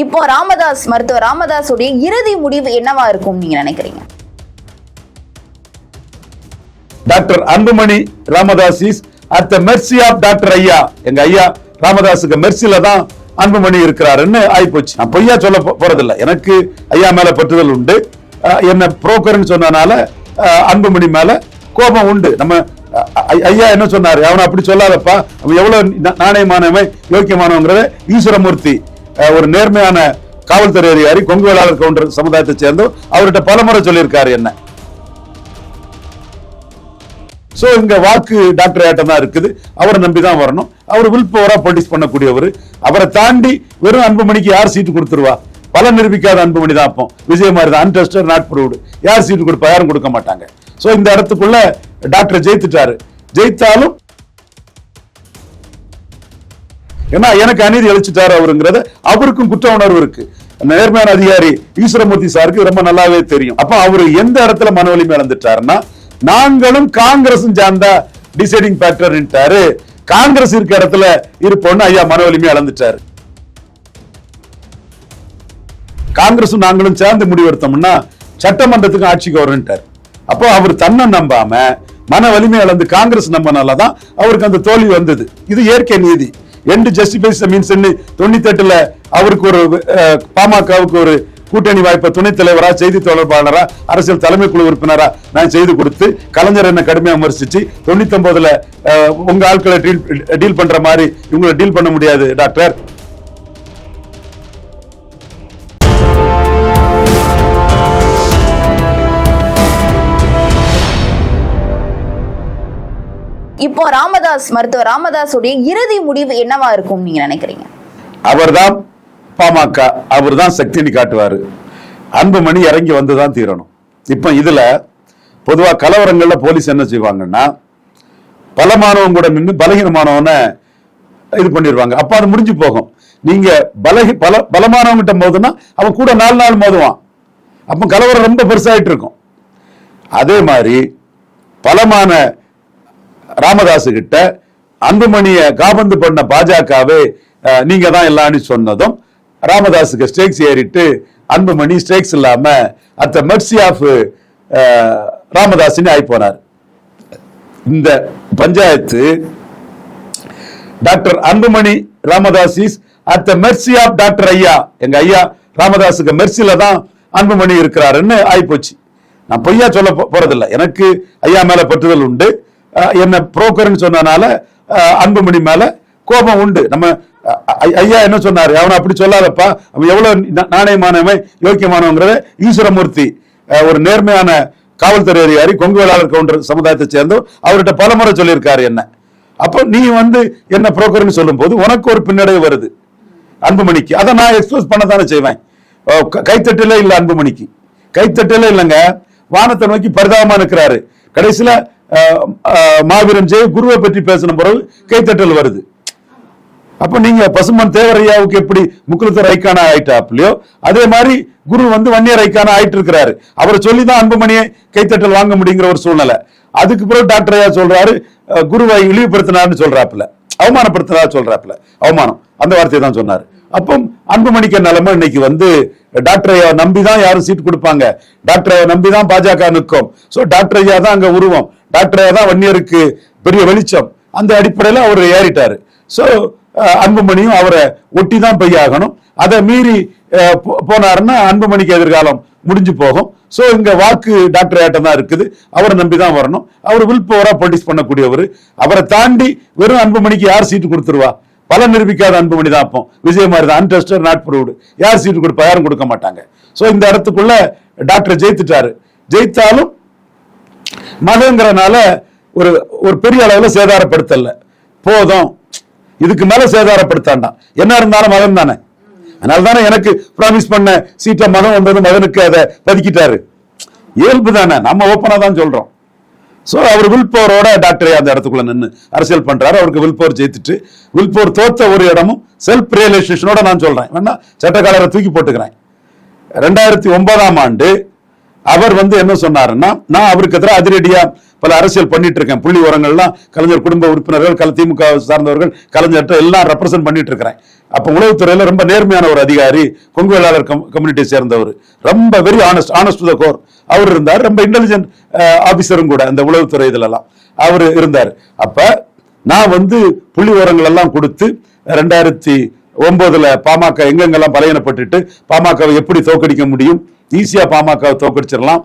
இப்போ மருத்துவர் ராமதாஸுடைய இறுதி முடிவு என்னவா இருக்கும் நீங்க நினைக்கிறீங்க? Doctor Anbumani Ramadoss is at the mercy of doctor ஐயா. எங்க ஐயா ராமதாஸுக்கு மெர்சில தான் அன்புமணி இருக்கிறாருன்னு ஆயிப்போச்சு. நான் பொய்யா சொல்ல போறதில்லை. எனக்கு ஐயா மேல பற்றுதல் உண்டு. என்ன புரோக்கர்னு சொன்னனால அன்புமணி மேல கோபம் உண்டு. நம்ம ஐயா என்ன சொன்னாரு, அவனை அப்படி சொல்லாதப்பா, அவன் எவ்வளவு நாணயமானவன் யோக்கியமானவங்கிறத ஈஸ்வரமூர்த்தி ஒரு நேர்மையான காவல்துறை அதிகாரி கொங்கு வேளாளர் கவுண்டர் சமுதாயத்தை சேர்ந்தோம் அவர்கிட்ட பலமுறை சொல்லியிருக்காரு என்ன. சோ இங்க வாக்கு டாக்டர் ஆட்டம் தான் இருக்குது. அவரை நம்பிதான் வரணும். அவர் வில் பவரா பொலிட்டிக்ஸ் பண்ணக்கூடியவர். அவரை தாண்டி வெறும் அன்புமணிக்கு யார் சீட்டு கொடுத்துருவா? பல நிரூபிக்காத அன்புமணி தான். அப்போ விஜய் மாதிரி தான் அன்டெஸ்டட் நாட் ப்ரூவ்டு. யார் சீட்டு கொடுப்பா? யாரும் கொடுக்க மாட்டாங்க. சோ இந்த இடத்துக்குள்ள டாக்டர் ஜெயித்துட்டாரு. ஜெயித்தாலும் ஏன்னா எனக்கு அநீதி அளிச்சுட்டாரு அவருங்கிறது அவருக்கும் குற்ற உணர்வு இருக்கு. நேர்மையான அதிகாரி ஈஸ்வரமூர்த்தி சாருக்கு ரொம்ப நல்லாவே தெரியும். அப்ப அவரு எந்த இடத்துல மன வலிமை இழந்துட்டாருன்னா, நாங்களும் காங்கிரசும் சார்ந்த டிசைடிங் ஃபேக்டர். காங்கிரஸ் இருக்க இடத்துல இருப்போம்னு ஐயா மன வலிமை இழந்துட்டாரு. காங்கிரசும் நாங்களும் சேர்ந்து முடிவெடுத்தோம்னா சட்டமன்றத்துக்கு ஆட்சிக்கு வரும்ட்டார். அப்போ அவர் தன்னை நம்பாம மன வலிமை இழந்து காங்கிரஸ் நம்பினாலதான் அவருக்கு அந்த தோல்வி வந்தது. இது இயற்கை நீதி. எண்டு ஜஸ்டிஃபைஸ் தி மீன்ஸ் 98ல அவருக்கு ஒரு பாமகவுக்கு ஒரு கூட்டணி வாய்ப்பை துணைத் தலைவரா, செய்தி தொடர்பாளரா, அரசியல் தலைமை குழு உறுப்பினரா நான் செய்து கொடுத்து கலைஞர் என்ன கடுமையா விமர்சிச்சு 99ல உங்க ஆட்களை டீல் பண்ற மாதிரி இவங்களை டீல் பண்ண முடியாது டாக்டர். இப்போ மருத்துவர் ராமதாஸுடைய இறுதி முடிவு என்னவா இருக்கும் நீங்க நினைக்கிறீங்க? அவர்தான் பாமக, அவர்தான் சக்தின்னு காட்டுவாரு. அன்புமணி இறங்கி வந்துதான் தீரணும். இப்ப இதுல பொதுவா கலவரங்கள்ல போலீஸ் என்ன செய்வாங்கன்னா, பலமானவன் கூட நின்று பலகீனமானவன இது பண்ணிடுவாங்க. அப்ப அது முடிஞ்சு போகும். நீங்க பலமானவங்கிட்ட மோதுனா அவன் கூட 4 நாள் மோதுவான். அப்ப கலவரம் ரொம்ப பெருசாயிட்டு இருக்கும். அதே மாதிரி பலமான ராமதாஸ் கிட்ட அன்புமணிய காபந்து பண்ண பாஜகவே நீங்க தான் எல்லான்னு சொன்னதும் ராமதாஸுக்கு ஸ்டேக்ஸ் ஏறிட்டு அன்புமணி ஸ்டேக்ஸ் இல்லாம at the mercy of Ramadoss ஆகி போனார். இந்த panchayat doctor Anbumani Ramadoss is at the mercy of doctor ஐயா. எங்க ஐயா ராமதாஸுக்கு மெர்சில தான் அன்புமணி இருக்கிறாருன்னு ஆயிப்போச்சு. நான் பொய்யா சொல்ல போறதில்லை. எனக்கு ஐயா மேல பற்றுதல் உண்டு. என்ன புரோக்கர்னு சொன்னனால அன்புமணி மேல கோபம் உண்டு. நம்ம ஐயா என்ன சொன்னாரு, அவனை அப்படி சொல்லாதப்பா, அவன் எவ்வளவு நாணயமானவன் யோக்கியமானவங்கிறத ஈஸ்வரமூர்த்தி ஒரு நேர்மையான காவல்துறை அதிகாரி கொங்கு வேளாளர் கவுண்டர் சமுதாயத்தை சேர்ந்தோம் அவர்கிட்ட பலமுறை சொல்லியிருக்காரு என்ன. அப்போ நீ என்ன புரோக்கர்னு சொல்லும் போது உனக்கு ஒரு பின்னடைவு வருது அன்புமணிக்கு. அதை நான் எக்ஸ்பிரஸ் பண்ணதானே செய்வேன். கைத்தட்டல இல்ல அன்புமணிக்கு, கைத்தட்டல இல்லைங்க, வானத்தை நோக்கி பரிதாபமா இருக்கிறாரு. கடைசியில மாவீரன் ஜெய குருவை பற்றி பேசின பிறகு கைத்தட்டல் வருது. அப்ப நீங்க பசுமன் தேவரையாவுக்கு எப்படி முக்குலத்தர் ஐக்கான ஆயிட்டாப்லையோ அதே மாதிரி குரு வன்னியர் ஐக்கான ஆயிட்டு இருக்கிறாரு. அவரை சொல்லிதான் அன்புமணியை கைத்தட்டல் வாங்க முடியுங்கிற ஒரு சூழ்நிலை. அதுக்கு பிறகு டாக்டர் ஐயா சொல்றாரு குருவை இழிவுபடுத்தினார்னு சொல்றாப்புல, அவமானப்படுத்தினார் சொல்றாப்புல. அவமானம் அந்த வார்த்தையை தான் சொன்னாரு. அப்போ அன்புமணிக்க நிலைமை இன்னைக்கு டாக்டர் ஐயா நம்பிதான் யாரும் சீட் கொடுப்பாங்க. டாக்டர் ஐயா நம்பிதான் பாஜக நிற்கும். சோ டாக்டர் ஐயா தான் அங்க உருவம். டாக்டர் ஐயா தான் வன்னியருக்கு பெரிய வெளிச்சம். அந்த அடிப்படையில அவர் ஏறிட்டாரு. சோ அன்புமணியும் அவரை ஒட்டி தான் பெய்யாகணும். அதை மீறி போனாருன்னா அன்புமணிக்கு எதிர்காலம் முடிஞ்சு போகும். சோ இங்க வாக்கு டாக்டர் ஆட்டம் தான் இருக்குது. அவரை நம்பிதான் வரணும். அவர் வில் பவரா பொலிட்டிக்ஸ் பண்ணக்கூடியவர். அவரை தாண்டி வெறும் அன்புமணிக்கு யார் சீட்டு கொடுத்துருவா? பல நிரூபிக்காத அன்புமணி தான். அப்போ விஜய் மாதிரி தான் அன்டெஸ்டட் நாட் ப்ரூவ்டு. யார் சீட்டு கொடுப்பா? யாரும் கொடுக்க மாட்டாங்க. சோ இந்த இடத்துக்குள்ள டாக்டர் ஜெயித்துட்டாரு. ஜெயித்தாலும் மதங்கிறனால ஒரு பெரிய அளவுல சேதாரப்படுத்தல. போதும், இதுக்கு மேல சேதாரப்படுத்தாண்டாம். என்ன இருந்தாலும் மதம் தானே. அதனால தானே எனக்கு ப்ராமிஸ் பண்ண சீட்டை மதம் வந்தது, மகனுக்கு அதை பதுக்கிட்டாரு. இயல்பு தானே, நம்ம ஓப்பனா தான் சொல்றோம். சோ அவர் வில் பவரோட டாக்டர் அந்த இடத்துக்குள்ள நின்று அரசியல் பண்றாரு. அவருக்கு வில் பவர் ஜெயித்துட்டு, வில் பவர் தோத்த ஒரு இடமும் செல்ஃப் ரியலைசேஷனோட நான் சொல்றேன். வேணா சட்டக்காலரை தூக்கி போட்டுக்கிறேன். 2009ஆம் ஆண்டு அவர் என்ன சொன்னாருன்னா, நான் அவருக்கு எதிராக அதிரடியா பல அரசியல் பண்ணிட்டு இருக்கேன். புள்ளி உரங்கள்லாம் கலைஞர் குடும்ப உறுப்பினர்கள், திமுக சார்ந்தவர்கள், கலைஞர்கிட்ட எல்லாம் ரெப்ரசென்ட் பண்ணிட்டு இருக்கிறேன். அப்ப உளவுத்துறையில ரொம்ப நேர்மையான ஒரு அதிகாரி, கொங்கு வேளாளர் கம்யூனிட்டியை சேர்ந்தவர், ரொம்ப very honest to the core அவர் இருந்தார். ரொம்ப இன்டெலிஜென்ட் ஆபீசரும் கூட அந்த உளவுத்துறை இதுல அவர் இருந்தார். அப்ப நான் புள்ளி உரங்கள் எல்லாம் கொடுத்து 2009 பாமக எங்கெங்கெல்லாம் பலையனப்பட்டு பாமகவை எப்படி தோக்கடிக்க முடியும், ஈஸியா பாமகவை தோக்கடிச்சிடலாம்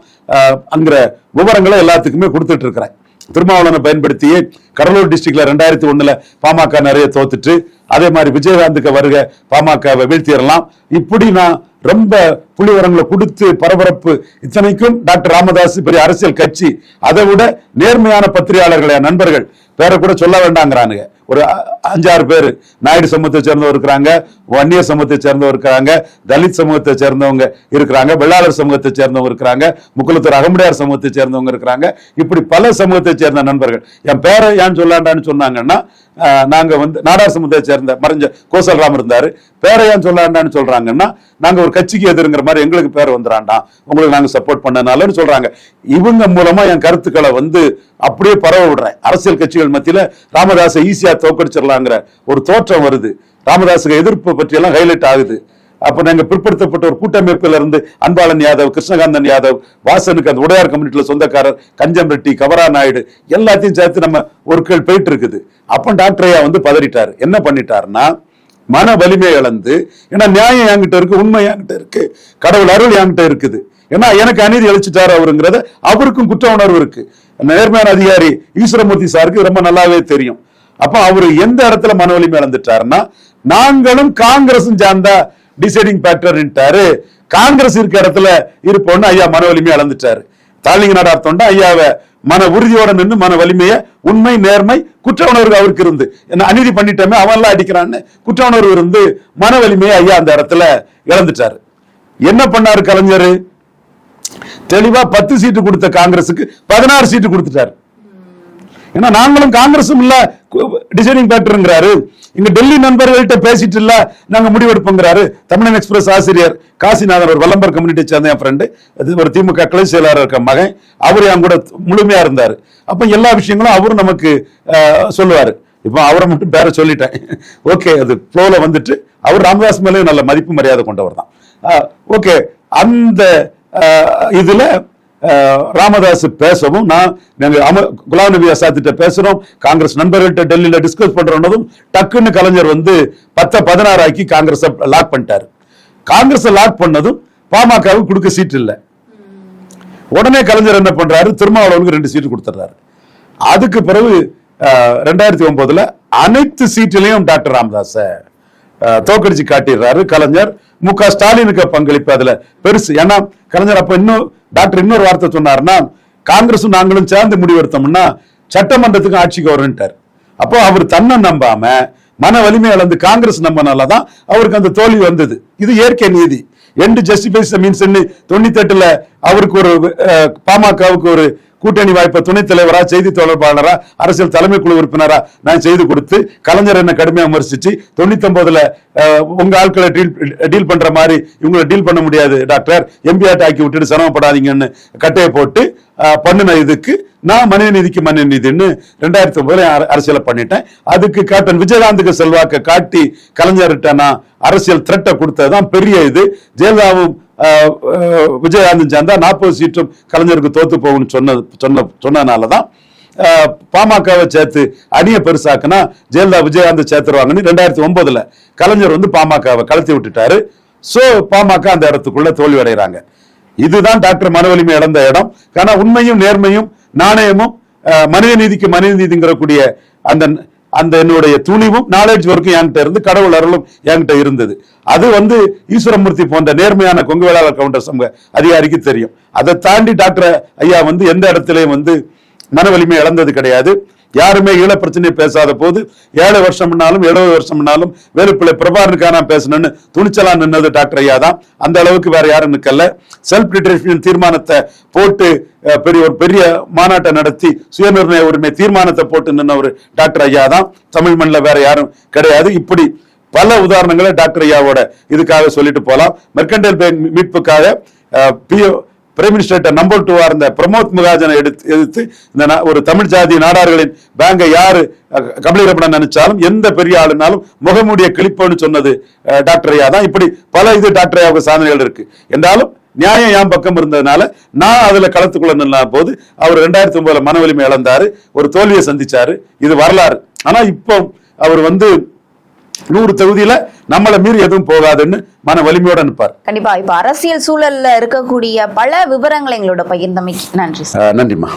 அங்கிற விவரங்களை எல்லாத்துக்குமே கொடுத்துட்டு இருக்கிறேன். திருமாவளவனை பயன்படுத்தியே கடலூர் டிஸ்ட்ரிக்ட்ல 2001 பாமக நிறைய தோத்துட்டு, அதே மாதிரி விஜயகாந்துக்கு வருக பாமகவை வீழ்த்திடலாம். இப்படி நான் ரொம்ப புள்ளி உரங்களை கொடுத்து பரபரப்பு. இத்தனைக்கும் டாக்டர் ராமதாஸ் பெரிய அரசியல் கட்சி, அதை விட நேர்மையான பத்திரிகையாளர்களே நண்பர்கள், பேரை கூட சொல்ல வேண்டாங்கிறானுங்க, ஒரு 5-6 பேர் நாயுடு சமூகத்தை சேர்ந்தவர் இருக்கிறாங்க, வன்னியர் சமூகத்தை சேர்ந்தவர் இருக்கிறாங்க, தலித் சமூகத்தை சேர்ந்தவங்க இருக்கிறாங்க, வெள்ளாளர் சமூகத்தை சேர்ந்தவங்க இருக்கிறாங்க, முக்குளத்தூர் அகமுடையார் சமூகத்தை சேர்ந்தவங்க இருக்கிறாங்க. இப்படி பல சமூகத்தை சேர்ந்த நண்பர்கள். என் பேரை ஏன் சொல்லாண்டான்னு சொன்னாங்கன்னா, நாங்க நாடார் சமூகத்தை சேர்ந்த மறைஞ்ச கோசல்ராம் இருந்தாரு, பேரை ஏன் சொல்லாண்டான்னு சொல்றாங்கன்னா, நாங்க ஒரு கட்சிக்கு எதிர்ங்கிற மாதிரி எங்களுக்கு பேர் வந்துடாண்டாம், உங்களுக்கு நாங்க சப்போர்ட் பண்ணனாலன்னு சொல்றாங்க. இவங்க மூலமா என் கருத்துக்களை அப்படியே பரவ விடுறேன். அரசியல் கட்சிகள் மத்தியில ராமதாஸை ஈஸியா தோக்கடிச்சிடலாங்கிற ஒரு தோற்றம் வருது. ராமதாஸுக்கு எதிர்ப்பு பற்றி எல்லாம் ஹைலைட் ஆகுது. அப்ப நாங்க பிற்படுத்தப்பட்ட ஒரு கூட்டமைப்புல இருந்து அன்பாளன் யாதவ், கிருஷ்ணகாந்தன் யாதவ், வாசனுக்கு அந்த உடையார் கம்யூனிட்டியில சொந்தக்காரர் கஞ்சம் ரெட்டி, கவரா நாயுடு எல்லாத்தையும் சேர்த்து நம்ம ஒர்க்குகள் போயிட்டு இருக்குது. அப்ப டாக்டர் ஐயா பதறிட்டாரு. என்ன பண்ணிட்டாருன்னா, மன வலிமை இழந்து, ஏன்னா நியாயம் என்கிட்ட இருக்கு, உண்மை என்கிட்ட இருக்கு, கடவுள் அருள் என்கிட்ட இருக்குது, ஏன்னா எனக்கு அநீதி அளிச்சுட்டாரு அவருங்கிறத அவருக்கும் குற்ற உணர்வு இருக்கு. நேர்மையான அதிகாரி ஈஸ்வரமூர்த்தி சாருக்கு ரொம்ப நல்லாவே தெரியும். அப்ப அவரு எந்த இடத்துல மன வலிமை இழந்துட்டாருன்னா, நாங்களும் காங்கிரஸும் சார்ந்தா டிசைடிங் ஃபேக்டர், காங்கிரஸ் இருக்க இடத்துல இருப்போம்னு ஐயா மன வலிமையை இழந்துட்டாரு. தாழ்நிலை நாடார் தொண்டா ஐயாவை மன உறுதியோட நின்று மன வலிமைய, உண்மை, நேர்மை, குற்ற உணர்வு அவருக்கு இருந்து, என்ன அநீதி பண்ணிட்டோமே அவன் எல்லாம் அடிக்கிறான்னு குற்ற உணர்வு இருந்து மன வலிமையை ஐயா அந்த இடத்துல இழந்துட்டாரு. என்ன பண்ணாரு கலைஞர்? தெளிவா 10 சீட்டு கொடுத்த காங்கிரஸுக்கு 16 சீட்டு கொடுத்துட்டாரு. ஏன்னா நாங்களும் காங்கிரஸும் இல்ல டிசைடிங் ஃபேக்டர்ங்கிறாரு. இங்க டெல்லி நண்பர்கள்ட்ட பேசிட்டு இல்ல நாங்க முடிவெடுப்போங்கிறாரு. தமிழன் எக்ஸ்பிரஸ் ஆசிரியர் காசிநாதன், ஒரு வல்லம்பர் கம்யூனிட்டி சேர்ந்த என் ஃப்ரெண்டு, ஒரு திமுக கிளை செயலாளர் இருக்க மகன், அவரு என் கூட முழுமையா இருந்தாரு. அப்ப எல்லா விஷயங்களும் அவரும் நமக்கு சொல்லுவாரு. இப்ப அவரை மட்டும் பேர சொல்லிட்டேன். ஓகே, அது ஃப்ளோல அவர் ராமதாஸ் மேலேயும் நல்ல மதிப்பு மரியாதை கொண்டவர் தான். ஓகே, அந்த இதுல ராமதாஸ் பேசவும், குலாம் நபி ஆசாத்திட்ட பேசுறோம், காங்கிரஸ் நண்பர்கள்ட்ட டெல்லியில டிஸ்கஸ் பண்றோம், டக்குன்னு கலைஞர் 10-16 ஆக்கி காங்கிரஸ் லாக் பண்ணிட்டாரு. காங்கிரஸ் லாக் பண்ணதும் பாமகவுக்கு கொடுக்க சீட் இல்ல. உடனே கலைஞர் என்ன பண்றாரு, திருமாவளவனுக்கு 2 சீட்டு கொடுத்துறாரு. அதுக்கு பிறகு 2009 அனைத்து சீட்டிலையும் டாக்டர் ராமதாஸ தோக்கடிச்சு காட்டிடுறாரு கலைஞர். மு.க. ஸ்டாலினுக்கு பங்களிப்பு அதுல பெருசு. ஏன்னா கலைஞர் அப்ப டாக்டர் இன்னொரு வார்த்தை சொன்னாருன்னா, காங்கிரஸும் நாங்களும் சேர்ந்து முடிவெடுத்தோம்னா சட்டமன்றத்துக்கு ஆட்சிக்கு வரும்ட்டார். அப்போ அவர் தன்னை நம்பாம மன வலிமை இழந்து காங்கிரஸ் நம்பனாலதான் அவருக்கு அந்த தோல்வி வந்தது. இது இயற்கை நீதி. எண்டு ஜஸ்டிஃபைஸ் மீன்ஸ் 98 அவருக்கு ஒரு பாமகவுக்கு ஒரு கூட்டணி வாய்ப்பை துணைத் தலைவரா, செய்தி தொடர்பாளரா, அரசியல் தலைமை குழு உறுப்பினரா நான் செய்து கொடுத்து, கலைஞர் என்ன கடுமையா விமர்சிச்சு 99 உங்க ஆட்களை டீல் பண்ற மாதிரி இவங்களை டீல் பண்ண முடியாது டாக்டர், எம்பிஆர் ஆக்கி விட்டுட்டு சிரமப்படாதீங்கன்னு கட்டையை போட்டு பண்ணின இதுக்கு நான் மனித நீதிக்கு மனித நீதினு 2009 அரசியலை பண்ணிட்டேன். அதுக்கு கேப்டன் விஜயகாந்துக்கு செல்வாக்க காட்டி கலைஞர்கிட்ட நான் அரசியல் த்ரெட்டை கொடுத்ததுதான் பெரிய இது. ஜெயலலிதாவும் விஜயகாந்தும் சேர்ந்தா 40 சீட்டும் கலைஞருக்கு தோத்து போகும்னு சொன்னனாலதான் பாமகவை சேர்த்து அணிய பெருசாக்குனா ஜெயலலிதா விஜயகாந்த் சேர்த்துருவாங்கன்னு 2009 கலைஞர் பாமகவை கலத்தி விட்டுட்டாரு. சோ பாமக அந்த இடத்துக்குள்ள தோல்வி அடைகிறாங்க. இதுதான் டாக்டர் மனவலிமை இழந்த இடம். ஆனா உண்மையும் நேர்மையும் நாணயமும் மனித நீதிக்கு மனித நீதிங்கிற கூடிய அந்த என்னுடைய துணிவும் நாலேஜ் ஒர்க்கும் என்கிட்ட இருந்து, கடவுள் அருளும் என்கிட்ட இருந்தது. அது ஈஸ்வரமூர்த்தி போன்ற நேர்மையான கொங்கு வேளாளர் கவுண்டர் சமூக அதிகாரிக்கு தெரியும். அதை தாண்டி டாக்டர் ஐயா எந்த இடத்திலையும் மன வலிமை இழந்தது கிடையாது. யாருமே ஈழ பிரச்சனையை பேசாத போது 7 வருஷம் முன்னாலும் 70 வருஷம் முன்னாலும் வேலுப்பிள்ளை பிரபாகரனுக்காக நான் பேசணும்னு துணிச்சலா நின்னது டாக்டர் ஐயா தான். அந்த அளவுக்கு வேற யாரும் நிக்கல. செல்ஃப் டிட்டர்மினேஷன் தீர்மானத்தை போட்டு பெரிய மாநாட்டை நடத்தி சுயநிர்ணய உரிமை தீர்மானத்தை போட்டு நின்ன ஒரு டாக்டர் ஐயா தான். தமிழ் மண்ணில் வேற யாரும் கிடையாது. இப்படி பல உதாரணங்களை டாக்டர் ஐயாவோட இதுக்காக சொல்லிட்டு போலாம். மெர்கண்டைல் பேங்க் மீட்புக்காக பிரைம் மினிஸ்டர் நம்பர் 2 இருந்த பிரமோத் முகாஜனை எதிர்த்து இந்த ஒரு தமிழ் ஜாதி நாடார்களின் பேங்கை யாரு கபலீகரப்பட நினைச்சாலும் எந்த பெரிய ஆளுனாலும் முகமூடிய கிளிப்போன்னு சொன்னது டாக்டர் ஐயா தான். இப்படி பல டாக்டர் ஐயாவுக்கு சாதனைகள் இருக்கு என்றாலும் நியாயம் என் பக்கம் இருந்ததுனால நான் அதுல களத்துக்குள்ள நின்னா போது அவர் 2009 மன வலிமை இழந்தாரு, ஒரு தோல்வியை சந்திச்சாரு. இது வரலாறு. ஆனா இப்போ அவர் 100 தொகுதியில நம்மள மீறி எதுவும் போகாதுன்னு மன வலிமையோட நிற்பார். கண்டிப்பா. இப்ப அரசியல் சூழல்ல இருக்கக்கூடிய பல விவரங்களை எங்களோட பகிர்ந்தமைக்கு நன்றி. நன்றிமா.